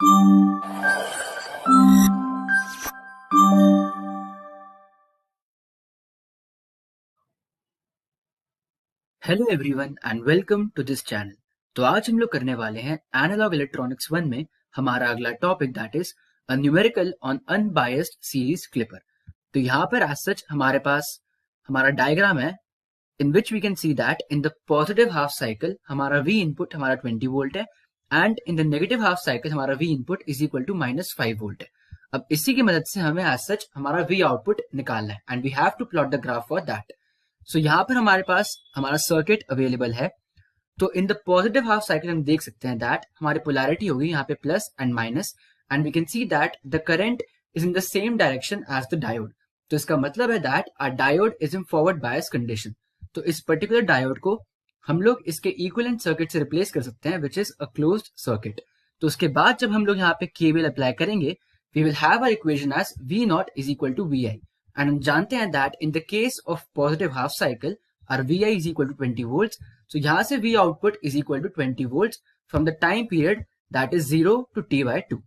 Hello everyone and welcome to this channel. तो आज हम लोग करने वाले हैं एनालॉग इलेक्ट्रॉनिक्स 1 में हमारा अगला topic that is a numerical on unbiased series clipper. तो यहाँ पर एज सच हमारे पास हमारा डायग्राम है in which we can see that in the positive half cycle हमारा V इनपुट हमारा 20 वोल्ट है and in the negative half cycle हमारा V input is equal to -5 volt है। अब इसी की मदद से हमें एज सच हमारा V आउटपुट निकालना है and we have to plot the graph for that. So यहाँ पर हमारे पास हमारा सर्किट अवेलेबल है। तो in the positive half cycle हम देख सकते हैं दैट हमारी पोलैरिटी होगी यहाँ पे plus and minus and we can see that the current is in the same direction as the diode. तो इसका मतलब है that our diode is in forward bias condition. तो इस पर्टिकुलर डायोड को हम लोग इसके इक्विवेलेंट सर्किट से रिप्लेस कर सकते हैं which is a closed circuit. तो उसके बाद जब हम लोग यहाँ पे केवीएल अप्लाई करेंगे we will have our equation as V not is equal to VI and हम जानते हैं that in the case of positive half cycle our VI is equal to 20 volts. So यहाँ से V output is equal to 20 volts from the time period that is 0 to T/2।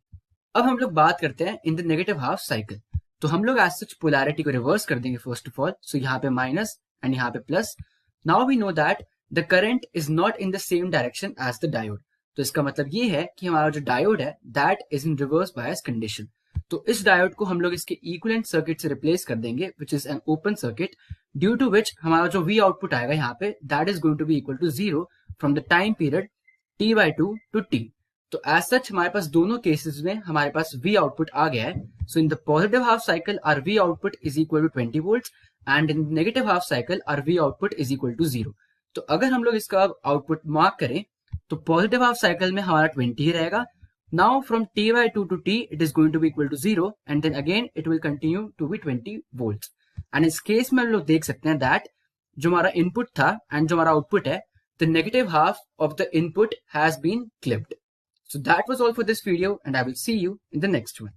अब हम लोग बात करते हैं इन द नेगेटिव हाफ साइकिल। तो हम लोग एज सच पोलैरिटी को रिवर्स कर देंगे फर्स्ट ऑफ ऑल। सो यहाँ पे माइनस एंड यहाँ पे plus. Now we know that the current is not in the same direction as the diode. तो इसका मतलब ये है कि हमारा जो डायोड है that is in reverse bias condition. तो इस डायोड को हम लोग इसके इक्विवेलेंट सर्किट से रिप्लेस कर देंगे which is an open circuit due to which हमारा जो V आउटपुट आएगा यहाँ पे that is going to be equal to 0 from the time period T/2 to T। तो एज सच हमारे पास दोनों केसेस में हमारे पास V आउटपुट आ गया है। So in the positive half cycle our V output is equal to 20 volts and in negative half cycle our V output is equal to 0। तो अगर हम लोग इसका आउटपुट मार्क करें तो पॉजिटिव हाफ साइकिल में हमारा 20 ही रहेगा। Now from T/2 to T it is going to be equal to 0 and then again it will continue to be 20 volts। and इस केस में हम लोग देख सकते हैं that जो हमारा इनपुट था एंड जो हमारा आउटपुट है the negative half of the input has been clipped। So that was all for this video and I will see you in the next one।